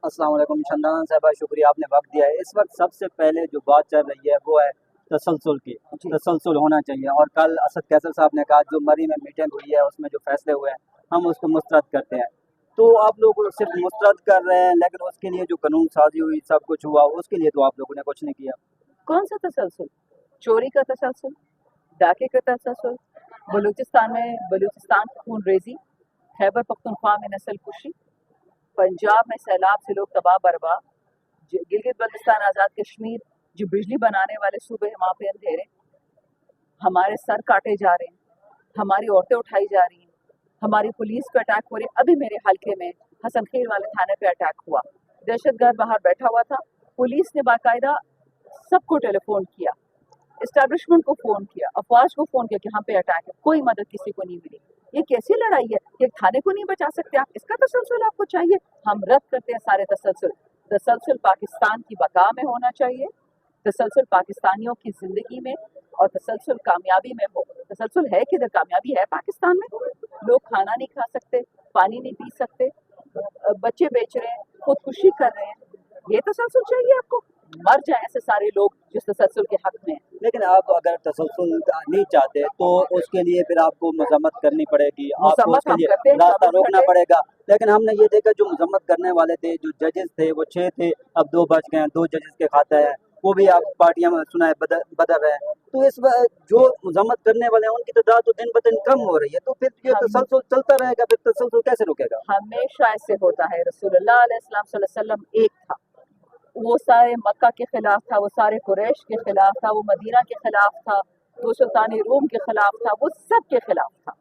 अस्सलाम वालेकुम शंदाना साहबा, शुक्रिया आपने वक्त दिया है। इस वक्त सबसे पहले जो बात चल रही है वो है तसलसल की। तसलसल होना चाहिए, और कल असद कैसर साहब ने कहा जो मरी में मीटिंग हुई है उसमें जो फैसले हुए हैं हम उसको मुस्तरद करते हैं। तो आप लोग सिर्फ मुस्तरद कर रहे हैं, लेकिन उसके लिए जो कानून साजी हुई, सब कुछ हुआ, उसके लिए तो आप लोगों ने कुछ नहीं किया। कौन सा तसलसल? चोरी का तसलसल, डाके का तसलसल, बलूचिस्तान में बलूचिस्तान की खून रेजी, खैबर पख्तूनख्वा में नस्ल कुशी, पंजाब में सैलाब से लोग तबाह बर्बाद, गिलगित बल्तिस्तान आज़ाद कश्मीर जो बिजली बनाने वाले सूबे हैं वहाँ पे अंधेरे, हमारे सर काटे जा रहे हैं, हमारी औरतें उठाई जा रही हैं, हमारी पुलिस पे अटैक हो रहे हैं। अभी मेरे हल्के में हसन खेल वाले थाने पे अटैक हुआ, दहशतगर्द बाहर बैठा हुआ था, पुलिस ने बाकायदा सबको टेलीफोन किया, एस्टैब्लिशमेंट को फोन किया, अफवाज को फोन किया कि यहाँ पे अटैक है, कोई मदद किसी को नहीं मिली। ये कैसी लड़ाई है? ये थाने को नहीं बचा सकते आप, इसका तसलसल आपको चाहिए? हम रद्द करते हैं सारे तसलसल। तसलसल पाकिस्तान की बका में होना चाहिए, तसलसल पाकिस्तानियों की जिंदगी में, और तसलसल कामयाबी में हो। तसलसल है किधर? कामयाबी है पाकिस्तान में? लोग खाना नहीं खा सकते, पानी नहीं पी सकते, बच्चे बेच रहे हैं, खुदकुशी कर रहे हैं, ये तसलसल चाहिए आपको? मर जाए ऐसे सारे लोग जिस तसलसल के हक में हैं। लेकिन आप अगर तसलसल नहीं चाहते तो उसके लिए फिर आपको मजम्मत करनी पड़ेगी, आपको मजम्मत उसके हम लिए करते हैं रास्ता 24 रोकना घंटे। पड़ेगा। लेकिन हमने ये देखा जो मजम्मत करने वाले थे, जो जजेस थे वो 6 थे, अब 2 बच गए हैं, 2 जजेस के खाते हैं, वो भी आप पार्टियां में सुना है बदल रहे हैं। तो इस जो मजम्मत करने वाले हैं उनकी तादाद तो दिन ब दिन कम हो रही है, तो फिर ये तसलसल चलता रहेगा, फिर तसलसल कैसे रुकेगा? हमेशा ऐसे होता है। रसूलुल्लाह सल्लल्लाहु अलैहि वसल्लम एक था, वो सारे मक्का के खिलाफ था, वो सारे कुरैश के खिलाफ था, वो मदीना के खिलाफ था, वो सुल्तानी रूम के खिलाफ था, वो सब के खिलाफ था।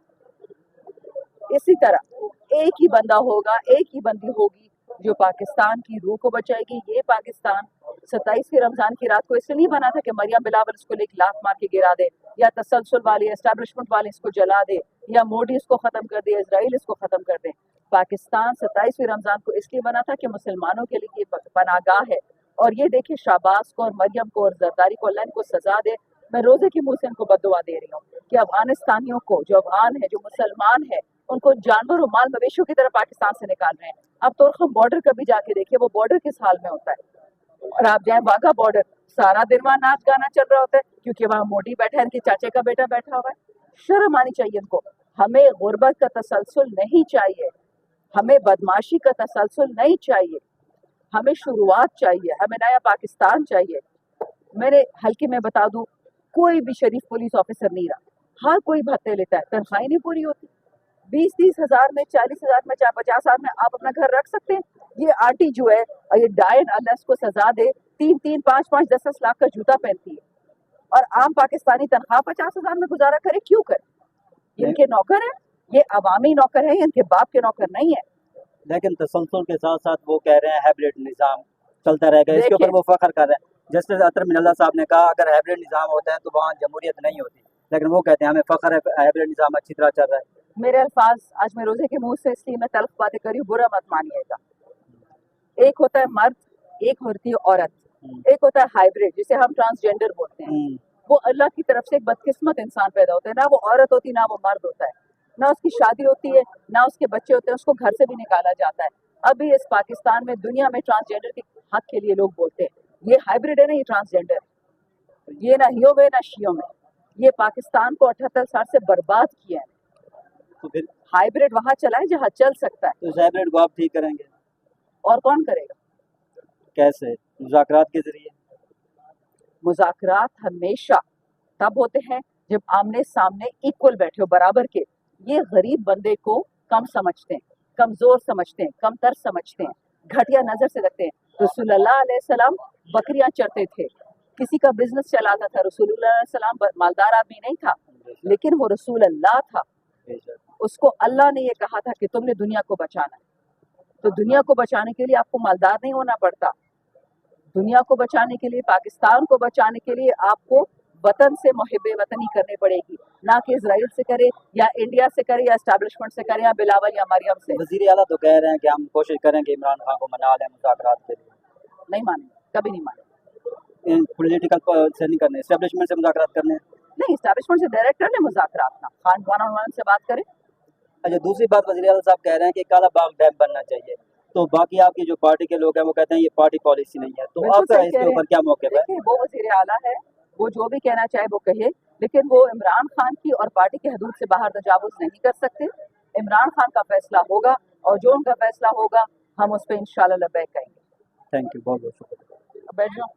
इसी तरह एक ही बंदा होगा, एक ही बंदी होगी जो पाकिस्तान की रूह को बचाएगी। ये पाकिस्तान 27वीं रमजान की रात को इसलिए नहीं बना था कि मरियम बिलावल इसको लेके लात मार के गिरा दे, या तसलसल वाले एस्टैब्लिशमेंट वाले इसको जला दे, या मोदी इसको खत्म कर दे, इजराइल इसको खत्म कर दे। पाकिस्तान 27वीं रमजान को इसलिए बना था कि मुसलमानों के लिए ये पनागाह है। और ये देखिए शाहबाज को और मरियम को और जरदारी को अल्लाह इनको सजा दे। मैं रोजे की मुंह से इनको बद्दुआ दे रही हूँ कि अफगानिस्तानियों को, जो अफगान है, जो मुसलमान है, उनको जानवर और माल मवेशियों की तरह पाकिस्तान से निकाल रहे हैं। अब तोरखम बॉर्डर कभी जाके देखिए वो बॉर्डर किस हाल में होता है। और आप जाए वाघा बॉर्डर, सारा दिन वहाँ नाच गाना चल रहा होता है क्योंकि वहाँ मोदी बैठा है, इनके चाचे का बेटा बैठा हुआ है। शर्म आनी चाहिए इनको। हमें गुर्बत का तसलसल नहीं चाहिए, हमें बदमाशी का तसलसल नहीं चाहिए, हमें शुरुआत चाहिए, हमें नया पाकिस्तान चाहिए। मेरे हल्के में बता दूं, कोई भी शरीफ पुलिस ऑफिसर नहीं रहा, हर कोई भत्ते लेता है, तनख्वाही नहीं पूरी होती। 20-30 हजार में, 40 हजार में, 50 हजार में आप अपना घर रख सकते हैं? ये आंटी जो है, ये डायन, अल्लाह इसको सजा दे, 3-3, 5-5, 10-10 लाख का जूता पहनती है, और आम पाकिस्तानी तनख्वाह 50 हजार में गुजारा करे, क्यों करे? इनके नौकर हैं, ये अवामी नौकर है, इनके बाप के नौकर नहीं है। लेकिन तसलसल के साथ साथ वो कह रहे हैं हाइब्रिड निज़ाम चलता रहेगा, इसके ऊपर वो फख्र कर रहे हैं। जस्टिस अतर मिनल्ला साहब ने कहा अगर हाइब्रिड निज़ाम होता है तो वहाँ जमहूरियत नहीं होती, लेकिन वो कहते हैं हमें फख्र है हाइब्रिड निज़ाम अच्छी तरह चल रहा है। मेरे अल्फाज आज मैं रोजे के मुंह से इसलिए मैं तल्ख बातें करी, बुरा मत मानिएगा। एक होता है मर्द, एक होती है औरत, एक होता है हाइब्रिड जिसे हम ट्रांसजेंडर बोलते हैं। वो अल्लाह की तरफ से एक बदकिस्मत इंसान पैदा होता है, ना वो औरत होती ना वो मर्द होता है, ना उसकी शादी होती है ना उसके बच्चे होते हैं, उसको घर से भी निकाला जाता है। अभी इस पाकिस्तान में, दुनिया में ट्रांसजेंडर के हक के लिए लोग बोलते हैं, ये हाइब्रिड है ना, ये ट्रांसजेंडर, ये ना हियो में ना शियो में, ये पाकिस्तान को 78 साल से बर्बाद किया है। तो फिर हाइब्रिड वहां चला है जहाँ चल सकता है, तो इस हाइब्रिड को आप ठीक करेंगे और कौन करेगा? कैसे? मुज़ाकरात के जरिए। मुज़ाकरात हमेशा तब होते हैं जब आमने सामने इक्वल बैठे हो, बराबर के। ये गरीब बंदे को कम समझते हैं, कमजोर समझते हैं, कमतर समझते हैं, घटिया नजर से रखते हैं। रसूलुल्लाह अलैहिस्सलाम बकरियां चरते थे, किसी का बिजनेस चलाता था। रसूलुल्लाह अलैहिस्सलाम मालदार आदमी नहीं था, लेकिन वो रसूल अल्लाह था। उसको अल्लाह ने ये कहा था कि तुमने दुनिया को बचाना है, तो दुनिया को बचाने के लिए आपको मालदार नहीं होना पड़ता। दुनिया को बचाने के लिए, पाकिस्तान को बचाने के लिए आपको वतन से मुहिब्बे वतनी करनी पड़ेगी, ना कि इजराइल से करे या इंडिया से करे या एस्टैब्लिशमेंट से करे या बिलावल या मरियम से। वज़ीर आला तो कह रहे हैं कि हम कोशिश करेंगे इमरान खान को मना लें मुज़ाकरात के लिए। नहीं मानेंगे, कभी नहीं मानेंगे। पॉलिटिकल से नहीं करने, एस्टैब्लिशमेंट से मुज़ाकरात करने। नहीं, एस्टैब्लिशमेंट से डायरेक्ट कर ले मुज़ाकरात, ना खान 1-on-1 से बात करें। अच्छा, दूसरी बात वज़ीर आला साहब कह रहे हैं कि काला बाग डैम बनना चाहिए, तो बाकी आपकी जो पार्टी के लोग हैं वो कहते हैं ये पार्टी पॉलिसी नहीं है, तो बिल्कुल आपका सही कह इसके रहे ऊपर क्या मौक़िफ़ है? देखिए, वो वज़ीर आला है, वो जो भी कहना चाहे वो कहे, लेकिन वो इमरान खान की और पार्टी की हदूद से बाहर तजावुज़ नहीं कर सकते। इमरान खान का फैसला होगा और जो उनका फैसला होगा हम उस पर इंशाअल्लाह लब्बैक कहेंगे। थैंक यू, बहुत बहुत शुक्रिया। बैठ जाओ।